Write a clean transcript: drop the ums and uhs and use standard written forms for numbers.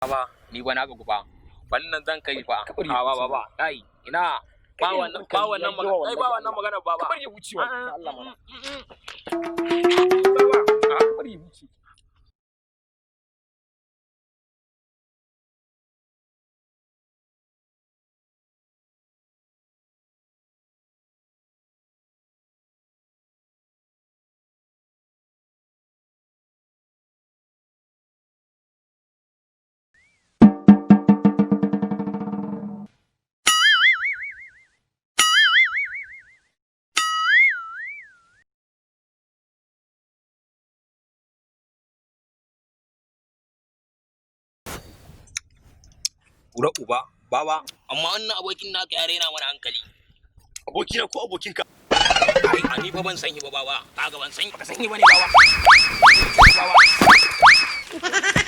Baba, ni ba na ga ba. Wannan zan kai fa. Baba. Ai, ina ba wannan magana. Ai ba wannan magana baba. Kamar ya wuce wa Allah mana. Kamar ya wuce. Ura uba, baba, amma wannan abokin naka ya raina mana hankali. Abokina ko abokinka? Ai, ani fa ban san shi ba baba. Kaga ban san shi bane baba. Baba.